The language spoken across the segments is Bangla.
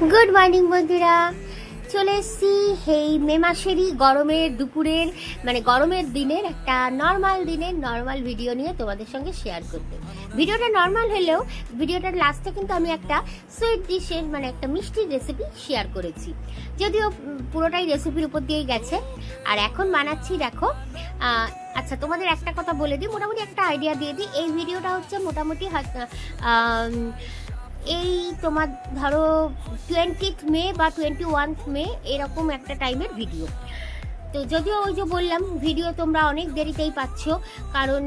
गुड मर्निंग बंधुरा चले এই মে মাসেরই গরমের দুপুরের মানে গরমের দিনের একটা নরমাল ভিডিও নিয়ে তোমাদের সঙ্গে শেয়ার করতে। ভিডিওটা নরমাল হলেও ভিডিওটার লাস্টে কিন্তু আমি একটা সুইট ডিশের মানে একটা মিষ্টি রেসিপি শেয়ার করেছি, যদিও পুরোটাই রেসিপির উপর দিয়েই গেছে। আর এখন বানাচ্ছি দেখো। আচ্ছা, তোমাদের একটা কথা বলে দিই, মোটামুটি একটা আইডিয়া দিয়ে দিই। এই ভিডিওটা হচ্ছে মোটামুটি এই তোমার ধরো 20th মে বা 21st মে এরকম একটা টাইমের ভিডিও। তো যদিও ওই যে বললাম ভিডিও তোমরা অনেক দেরিতেই পাচ্ছ, কারণ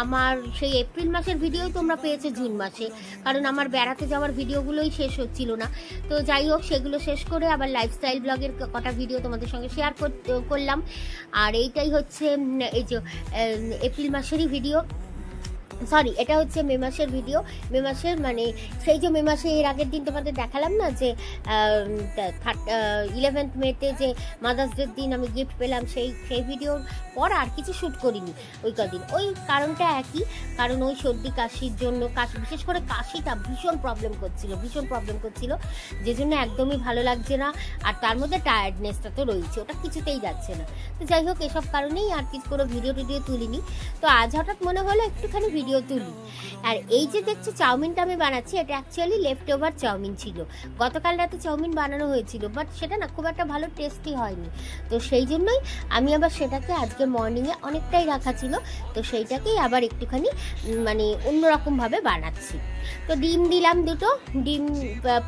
আমার সেই এপ্রিল মাসের ভিডিও তোমরা পেয়েছো জুন মাসে, কারণ আমার বেড়াতে যাওয়ার ভিডিওগুলোই শেষ হচ্ছিল না। তো যাই হোক, সেগুলো শেষ করে আবার লাইফস্টাইল ব্লগের কটা ভিডিও তোমাদের সঙ্গে শেয়ার করলাম। আর এইটাই হচ্ছে এই যে এপ্রিল মাসেরই ভিডিও, সরি এটা হচ্ছে মে মাসের ভিডিও। মে মাসের মানে সেই যে মে মাসে এর আগের দিন তোমাদের দেখালাম না যে 11th মেতে যে মাদার্স ডের দিন আমি গিফট পেলাম, সেই ভিডিওর পর আর কিছু শ্যুট করিনি ওই কদিন। ওই কারণটা একই, কারণ ওই সর্দি কাশির জন্য, বিশেষ করে কাশিটা ভীষণ প্রবলেম করছিল, যে জন্য একদমই ভালো লাগছে না। আর তার মধ্যে টায়ার্ডনেসটা তো রয়েছে, ওটা কিছুতেই যাচ্ছে না। তো যাই হোক, এসব কারণেই আর কিছু কোনো ভিডিও তুলিনি। তো আজ হঠাৎ মনে হলো একটুখানি ভিডিও তুলি। আর এই যে দেখছো চাউমিনটা আমি বানাচ্ছি, এটা অ্যাকচুয়ালি লেফট ওভার চাউমিন ছিল। গতকাল রাতে চাউমিন বানানো হয়েছিল, বাট সেটা না খুব একটা ভালো টেস্টি হয়নি। তো সেই জন্যই আমি আবার সেটাকে আজকে মর্নিংয়ে অনেকটাই রাখা ছিল, তো সেইটাকেই আবার একটুখানি মানে অন্যরকমভাবে বানাচ্ছি। তো ডিম দিলাম, দুটো ডিম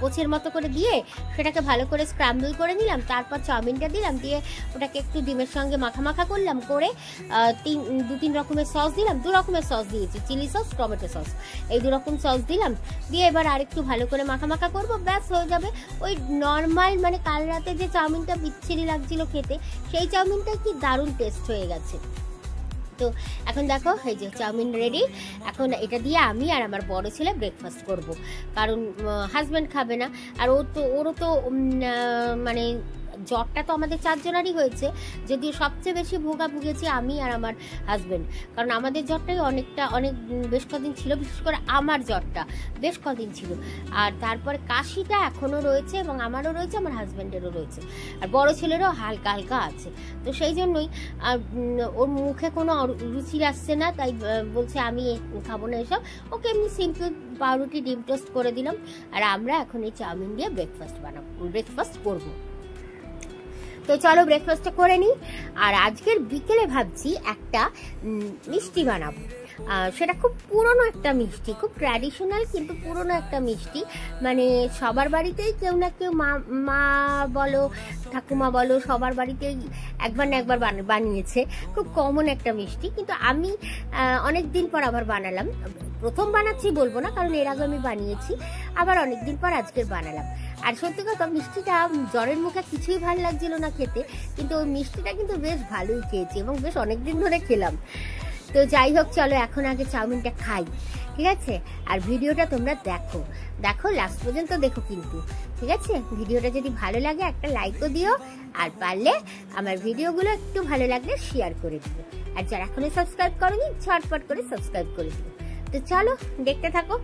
পোচের মতো করে দিয়ে সেটাকে ভালো করে স্ক্র্যাম্বল করে নিলাম। তারপর চাউমিনটা দিলাম, দিয়ে ওটাকে একটু ডিমের সঙ্গে মাখা করলাম, করে দু তিন রকমের সস দিলাম। 2 রকমের সস দিয়েছি, চিলি সস, টমেটো সস, এই 2 রকম সস দিলাম। দিয়ে এবার আরেকটু ভালো করে মাখা করবো, ব্যাস হয়ে যাবে। ওই নর্মাল মানে কাল রাতে যে চাউমিনটা বিচ্ছিরি লাগছিল খেতে, সেই চাউমিনটা কি দারুণ টেস্ট হয়ে গেছে। তো এখন দেখো এই যে চাউমিন রেডি। এখন এটা দিয়ে আমি আর আমার বড় ছেলে ব্রেকফাস্ট করব, কারণ হাজব্যান্ড খাবে না। আর ওরও তো মানে জ্বরটা তো আমাদের 4 জনেরই হয়েছে, যদিও সবচেয়ে বেশি ভুগেছি আমি আর আমার হাজব্যান্ড, কারণ আমাদের জ্বরটাই অনেক বেশ কদিন ছিল, বিশেষ করে আমার জ্বরটা বেশ কদিন ছিল। আর তারপরে কাশিটা এখনও রয়েছে, এবং আমারও রয়েছে, আমার হাজব্যান্ডেরও রয়েছে, আর বড় ছেলেরও হালকা আছে। তো সেই জন্যই ওর মুখে কোনো রুচি আসছে না, তাই বলছে আমি খাবো না এসব। ওকে এমনি সিম্পল পাউরুটি ডিম টোস্ট করে দিলাম। আর আমরা এখন এই চাউমিন দিয়ে ব্রেকফাস্ট করবো। তো চলো ব্রেকফাস্টটা করে নিই। আর আজকের বিকেলে ভাবছি একটা মিষ্টি বানাবো। সেটা খুব পুরনো একটা মিষ্টি, খুব ট্র্যাডিশনাল কিন্তু পুরনো একটা মিষ্টি। মানে সবার বাড়িতেই কেউ না কেউ, মা বলো ঠাকুমা বলো, সবার বাড়িতেই একবার না একবার বানিয়েছে। খুব কমন একটা মিষ্টি, কিন্তু আমি অনেক দিন পর আবার বানালাম। প্রথম বানাচ্ছি বলবো না, কারণ এর আগে আমি বানিয়েছি, আবার অনেকদিন পর আজকের বানালাম। আর সত্যি কথা, মিষ্টিটা জ্বরের মুখে কিছুই ভালো লাগছিল না খেতে, কিন্তু ওই মিষ্টিটা কিন্তু বেশ ভালোই খেয়েছি, এবং বেশ অনেকদিন ধরে খেলাম। তো যাই হোক, চলো এখন আগে চাউমিনটা খাই, ঠিক আছে? আর ভিডিওটা তোমরা দেখো লাস্ট পর্যন্ত দেখো কিন্তু, ঠিক আছে? ভিডিওটা যদি ভালো লাগে একটা লাইকও দিও, আর পারলে আমার ভিডিওগুলো একটু ভালো লাগলে শেয়ার করে দিও। আর যারা এখনো সাবস্ক্রাইব করোনি, ঝটপট করে সাবস্ক্রাইব করে দিও। তো চলো দেখতে থাকো।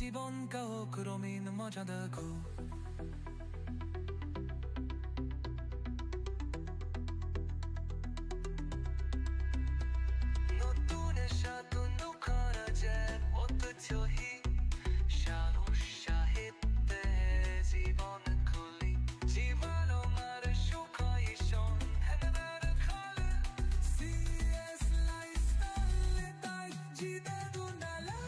জীবন কাহক রঙিন মজা দেখো, নতুন সাতুন দুখানা যেন অতছহি সাহস সাহিত্যে জীবন খুলি জীবন আমার সুখাই শোন হেদার খালে সিএস লাইফস্টাইল তাই জিদে দুনালা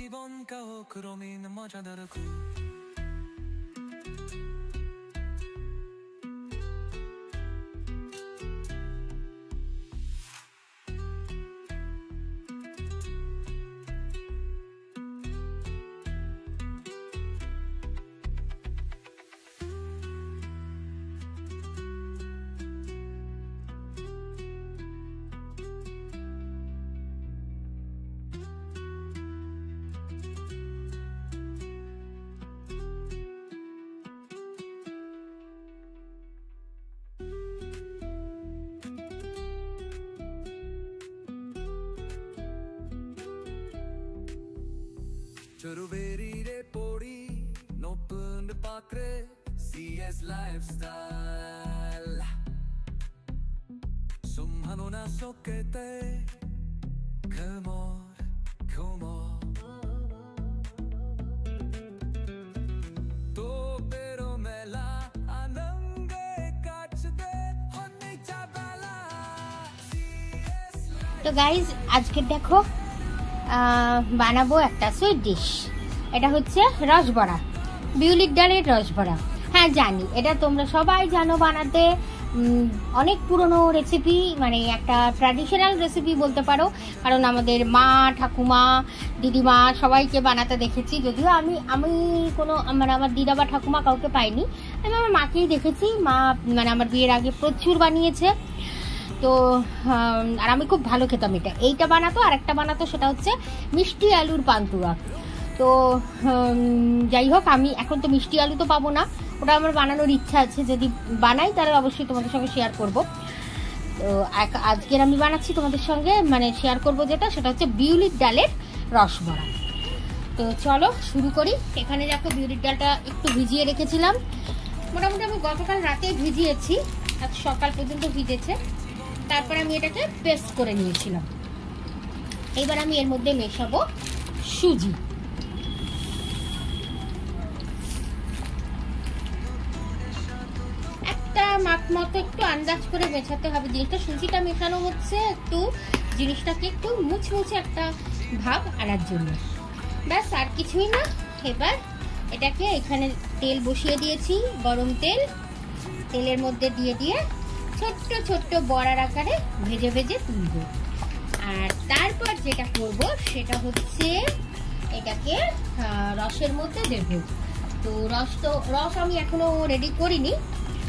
জীবন কাহক রঙিন মজাদার খুব Choruberi pori nopen de pakre CS lifestyle Sumhanona sokete Kumor To pero mela anange kachde honni chabala তো গাইজ আজকে দেখো বানাবো একটা সুইট ডিশ। এটা হচ্ছে রসবড়া, বিউলির ডালের রসবড়া। হ্যাঁ জানি, এটা তোমরা সবাই জানো বানাতে, অনেক পুরনো রেসিপি, মানে একটা ট্র্যাডিশনাল রেসিপি বলতে পারো, কারণ আমাদের মা, ঠাকুমা, দিদিমা সবাইকে বানাতে দেখেছি। যদিও আমি কোনো মানে আমার দিদা বা ঠাকুমা কাউকে পাইনি, আমি আমার মাকেই দেখেছি। মা মানে আমার বিয়ের আগে প্রচুর বানিয়েছে। তো আর আমি খুব ভালো খেতাম এটা। এইটা বানাতো, আর একটা বানাতো, সেটা হচ্ছে মিষ্টি আলুর পান্তুয়া। তো যাই হোক, আমি এখন তো মিষ্টি আলু তো পাবো না, ওটা আমার বানানোর ইচ্ছা আছে। যদি বানাই তাহলে অবশ্যই তোমাদের সঙ্গে শেয়ার করব। তো আজকের আমি বানাচ্ছি তোমাদের সঙ্গে, মানে শেয়ার করব যেটা, সেটা হচ্ছে বিউলির ডালের রসবড়া। তো চলো শুরু করি। এখানে দেখো বিউলির ডালটা একটু ভিজিয়ে রেখেছিলাম, মোটামুটি আমি গতকাল রাতে ভিজিয়েছি, আজ সকাল পর্যন্ত ভিজেছে। তারপর আমি এটাকে পেস্ট করে নিয়েছিলাম। এবার আমি এর মধ্যে মেশাবো সুজি। একটা মাপ মতো একটু আন্দাজ করে মেশাতে হবে জিনিসটা। সুজিটা মেশানো হচ্ছে একটু জিনিসটাকে একটু মুচমুচে একটা ভাব আনার জন্য, ব্যাস, আর কিছুই না। এবার এটাকে এখানে তেল বসিয়ে দিয়েছি, গরম তেল। তেলের মধ্যে দিয়ে ছোট্ট ছোট্ট বড়ার আকারে ভেজে ভেজে তুলব। আর তারপর যেটা করব সেটা হচ্ছে এটাকে রসের মধ্যে দেব। তো রস আমি এখনো রেডি করিনি,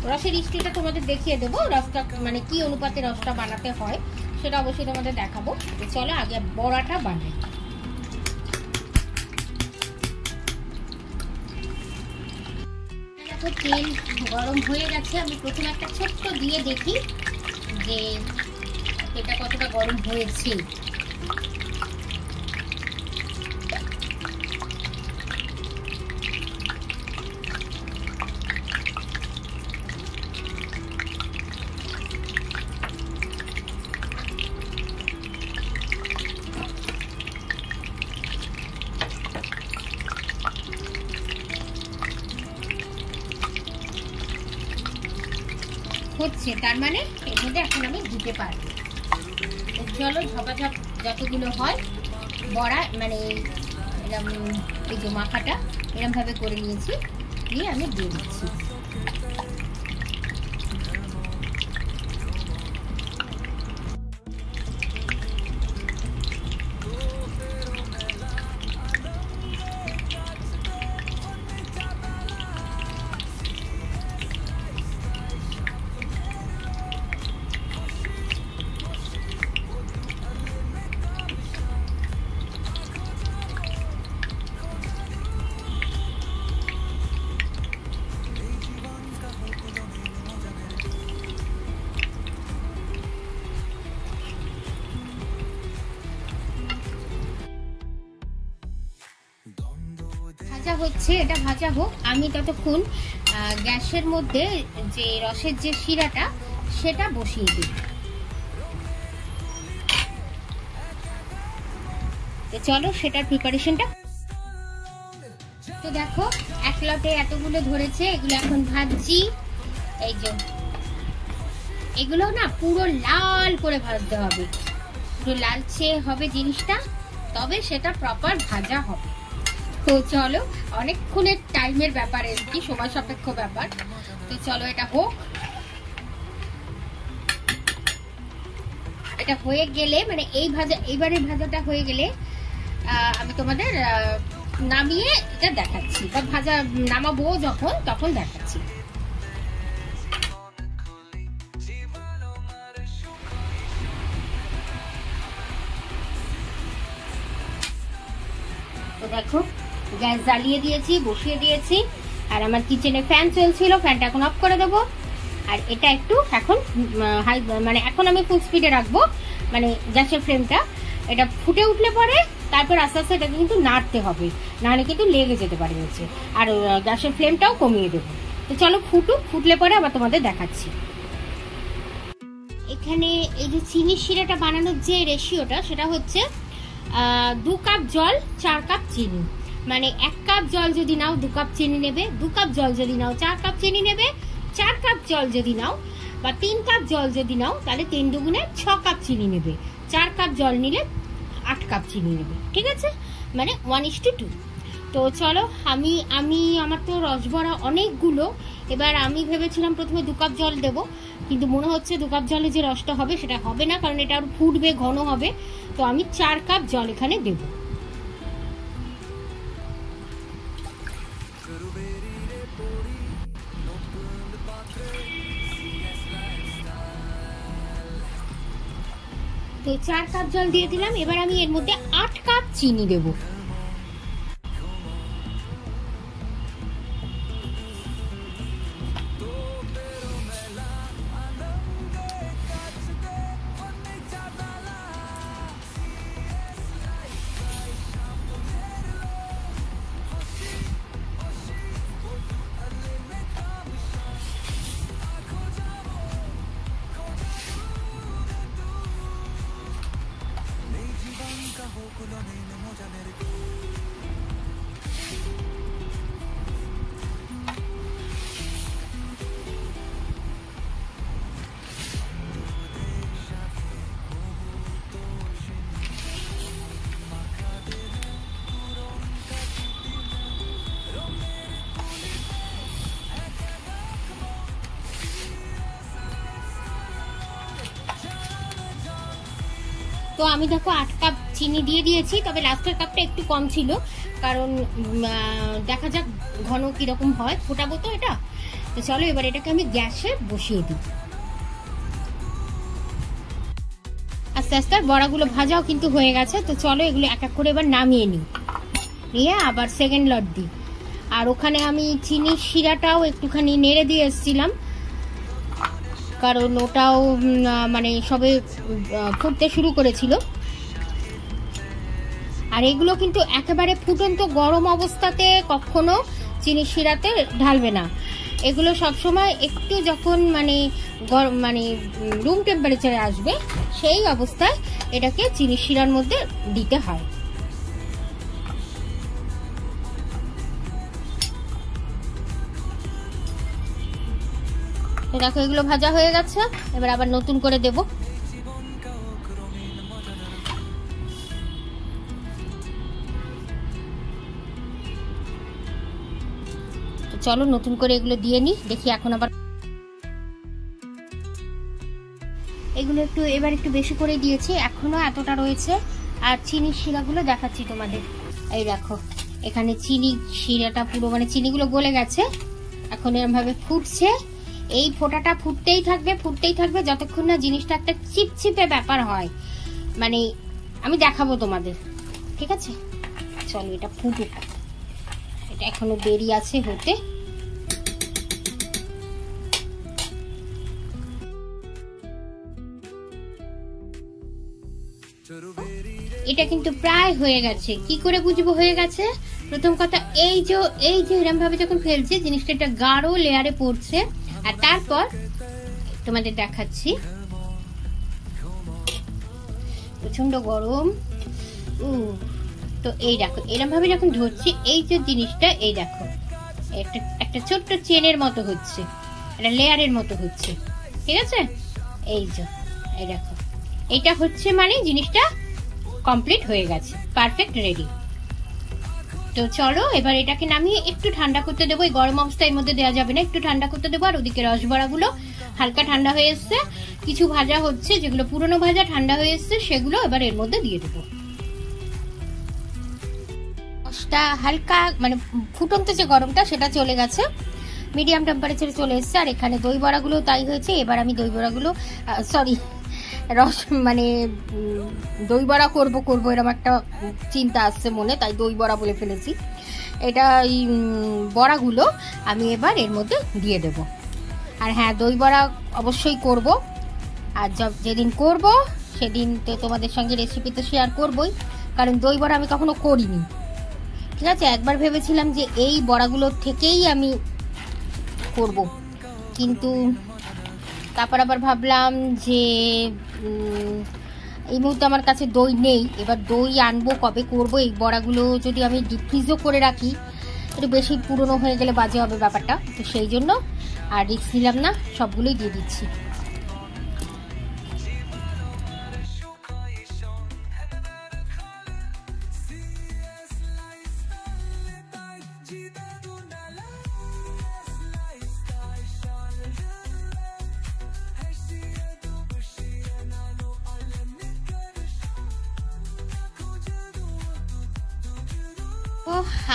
রসের হিস্ট্রিটা তোমাদের দেখিয়ে দেবো। রসটা মানে কি অনুপাতে রসটা বানাতে হয় সেটা অবশ্যই তোমাদের দেখাবো। তো চলো আগে বড়াটা বানাই। তেল গরম হয়ে গেছে, আমি প্রথমে একটা ছোট্ট দিয়ে দেখি যে এটা কতটা গরম হয়েছে। হচ্ছে, তার মানে এর মধ্যে এখন আমি দিতে পারবো। চলো ঝপাঝপ যতগুলো হয় বড়া, মানে এরকম এই যে মাখাটা এরকম ভাবে করে নিয়েছি, দিয়ে আমি দিয়ে দিচ্ছি। ভাজা হচ্ছে, এটা ভাজা হোক, আমি ততক্ষণ গ্যাসের মধ্যে যে রসের যে শিরাটা সেটা বসিয়ে দিই। তো চলো সেটার প্রিপারেশনটা। তো দেখো এক লটে এতগুলো ধরেছে, এগুলো এখন ভাজছি। এই যে এগুলো না পুরো লাল করে ভাজতে হবে, পুরো লালচে হবে জিনিসটা, তবে সেটা প্রপার ভাজা হবে। তো চলো, অনেকক্ষণের টাইমের ব্যাপার, কি সময় সাপেক্ষ ব্যাপার। তো চলো এটা হোক। এটা হয়ে গেলে মানে এইবারের ভাজাটা হয়ে গেলে আমি তোমাদের নামিয়ে এটা দেখাচ্ছি, বা ভাজা নামাবো যখন তখন দেখাচ্ছি। তো দেখো গ্যাস জ্বালিয়ে দিয়েছি, বসিয়ে দিয়েছি, আর আমার কিচেনে ফ্যান চলছিল, ফ্যানটা এখন অফ করে দেবো। আর এটা একটু এখন হাই মানে এখন আমি ফুল স্পিডে রাখবো, মানে গ্যাসের ফ্লেমটা। এটা ফুটে উঠলে পরে তারপর আস্তে আস্তে এটাকে কিন্তু নাড়তে হবে, নাহলে কিন্তু লেগে যেতে পারে নিচে। আর গ্যাসের ফ্লেমটাও কমিয়ে দেবো। তো চলো ফুটলে পরে আবার তোমাদের দেখাচ্ছি। এখানে এই যে চিনি শিরাটা বানানোর যে রেশিওটা, সেটা হচ্ছে 2 কাপ জল 4 কাপ চিনি। মানে 1 কাপ জল যদি নাও 2 কাপ চিনি নেবে, 2 কাপ জল যদি নাও 4 কাপ চিনি নেবে, 4 কাপ জল যদি নাও বা 3 কাপ জল যদি নাও তাহলে 3 দুগুণে 6 কাপ চিনি নেবে। 4 কাপ জল নিলে 8 কাপ চিনি নেবে, ঠিক আছে? মানে 1:2। তো চলো, আমার তো রসবড়া অনেকগুলো। এবার আমি ভেবেছিলাম প্রথমে 2 কাপ জল দেবো, কিন্তু মনে হচ্ছে 2 কাপ জলে যে রসটা হবে সেটা হবে না, কারণ এটা আর ফুটবে, ঘন হবে। তো আমি 4 কাপ জল এখানে দেবো। তো 4 কাপ জল দিয়ে দিলাম। এবার আমি এর মধ্যে 8 কাপ চিনি দেবো। তো আমি দেখো 8 কাপ চিনি দিয়ে দিয়েছি, তবে লাস্টের কাপটা একটু কম ছিল, কারণ দেখা যাক ঘন কিরকম হয়, ফোটাবো তো এটা। তো চলো এবার এটাকে আমি গ্যাসে বসিয়ে দিই। আস্তে আস্তে বড়াগুলো ভাজাও কিন্তু হয়ে গেছে। তো চলো এগুলো এক এক করে এবার নামিয়ে নিয়ে আবার সেকেন্ড লট দিই। আর ওখানে আমি চিনি শিরাটাও একটুখানি নেড়ে দিয়ে এসেছিলাম, কারণ ওটাও মানে সবে ফুটতে শুরু করেছিল। আর এগুলো কিন্তু একেবারে ফুটন্ত গরম অবস্থাতে কখনো চিনি শিরাতে ঢালবে না। এগুলো সবসময় একটু যখন মানে রুম টেম্পারেচারে আসবে সেই অবস্থায় এটাকে চিনি শিরার মধ্যে দিতে হয়। তো দেখো এগুলো ভাজা হয়ে গেছে, এবার আবার নতুন করে দেব। তো চলো নতুন করে এগুলো দিয়ে নি, দেখি এখন আবার এগুলো এবার একটু বেশি করে দিয়েছি, এখনো এতটা রয়েছে। আর চিনির শিরাগুলো দেখাচ্ছি তোমাদের। এই দেখো এখানে চিনি শিরাটা পুরো মানে চিনিগুলো গলে গেছে, এখন এরকম ভাবে ফুটছে। এই ফোটাটা ফুটতেই থাকবে যতক্ষণ না জিনিসটা একটা চিপচিপে ব্যাপার হয়। মানে আমি দেখাবো তোমাদের, ঠিক আছে? চলো এটা ফুটুক, এটা এখনো দেরি আছে হতে। এটা কিন্তু প্রায় হয়ে গেছে। কি করে বুঝবো হয়ে গেছে? প্রথম কথা এই যে এরকম ভাবে যখন ফেলছে জিনিসটা একটা গাঢ় লেয়ারে পড়ছে। আর তারপর তোমাদের দেখাচ্ছি, প্রচন্ড গরম। তো এই দেখো এরকম ভাবে যখন ধরছি, এই যে জিনিসটা এই দেখো একটা ছোট্ট চেনের মতো হচ্ছে, একটা লেয়ারের মতো হচ্ছে, ঠিক আছে? এই যে এই দেখো এইটা হচ্ছে মানে জিনিসটা কমপ্লিট হয়ে গেছে, পারফেক্ট রেডি। তো চলো এবার এটাকে নামিয়ে একটু ঠান্ডা করতে দেবো। এই গরম অবস্থায় এর মধ্যে দেওয়া যাবে না, একটু ঠান্ডা করতে দেবো। আর ওদিকে রসবড়াগুলো হালকা ঠান্ডা হয়ে এসছে, কিছু ভাজা হচ্ছে, যেগুলো পুরনো ভাজা ঠান্ডা হয়ে এসছে সেগুলো এবার এর মধ্যে দিয়ে দেবো। রসটা হালকা মানে ফুটন্ত যে গরমটা সেটা চলে গেছে, মিডিয়াম টেম্পারেচারে চলে এসছে। আর এখানে দই বড়াগুলো তাই হয়েছে। এবার আমি দই বড়াগুলো সরি রস মানে দই বড়া করবো এরকম একটা চিন্তা আসছে মনে, তাই দই বড়া বলে ফেলেছি। এটা এই বড়াগুলো আমি এবার এর মধ্যে দিয়ে দেব। আর হ্যাঁ, দই বড়া অবশ্যই করব, আর যেদিন করব সেদিন তো তোমাদের সঙ্গে রেসিপি তো শেয়ার করবই, কারণ দই বড়া আমি কখনো করিনি। ঠিক আছে, একবার ভেবেছিলাম যে এই বড়াগুলোর থেকেই আমি করব, কিন্তু তারপর আবার ভাবলাম যে এই মুহূর্তে আমার কাছে দই নেই। এবার দই আনবো কবে করব। এই বড়াগুলো যদি আমি ডিপ ফ্রিজও করে রাখি, একটু বেশি পুরনো হয়ে গেলে বাজে হবে ব্যাপারটা, তো সেই জন্য আর রিস্ক নিলাম না, সবগুলোই দিয়ে দিচ্ছি।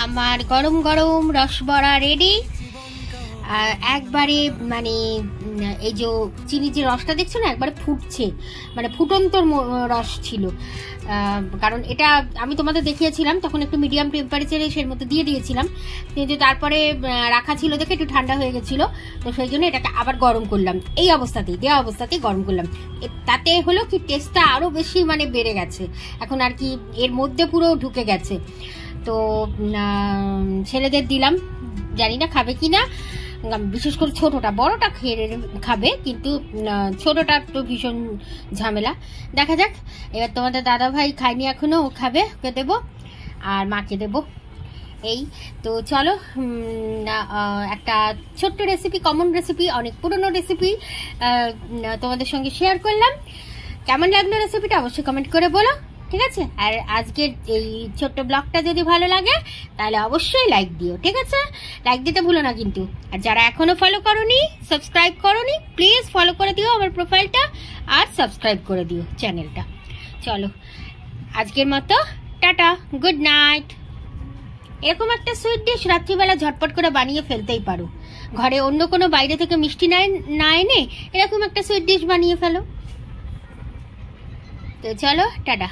আমার গরম গরম রসবড়া রেডি। আর একবারে মানে এই যে চিনি যে রসটা দেখছো না, একবারে ফুটছে, মানে ফুটন্তর রস ছিল। কারণ এটা আমি তোমাদের দেখিয়েছিলাম তখন একটু মিডিয়াম টেম্পারেচারে সের মধ্যে দিয়ে দিয়েছিলাম, কিন্তু তারপরে রাখা ছিল দেখে একটু ঠান্ডা হয়ে গেছিল, তো সেই জন্য এটাকে আবার গরম করলাম। এই অবস্থাতেই দেওয়া অবস্থাতেই গরম করলাম। তাতে হলো কি টেস্টটা আরো বেশি মানে বেড়ে গেছে, এখন আর কি এর মধ্যে পুরো ঢুকে গেছে। তো ছেলেদের দিলাম, জানি না খাবে কি না, বিশেষ করে ছোটটা, বড়টা খেয়ে খাবে কিন্তু ছোটটা তো ভীষণ ঝামেলা। দেখা যাক, এবার তোমাদের দাদা ভাই খায়নি এখনো, ও খাবে, ওকে দেবো আর মাকে দেবো। এই তো চলো, একটা ছোট্ট রেসিপি, কমন রেসিপি, অনেক পুরনো রেসিপি তোমাদের সঙ্গে শেয়ার করলাম। কেমন লাগলো রেসিপিটা অবশ্যই কমেন্ট করে বলো, ঠিক আছে? আর আজকের এই ছোট্ট ব্লগটা যদি ভালো লাগে তাহলে অবশ্যই লাইক দিও, ঠিক আছে? লাইক দিতে ভুলো না কিন্তু। আর যারা এখনো ফলো করোনি, সাবস্ক্রাইব করোনি, প্লিজ ফলো করে দিও আমার প্রোফাইলটা আর সাবস্ক্রাইব করে দিও চ্যানেলটা। চলো আজকের মতো টাটা, গুড নাইট। এরকম একটা সুইট ডিশ রাত্রিবেলা ঝটপট করে বানিয়ে ফেলতেই পারো, ঘরে অন্য কোনো বাইরে থেকে মিষ্টি না এনে এরকম একটা সুইট ডিশ বানিয়ে ফেলো। তো চলো টাটা।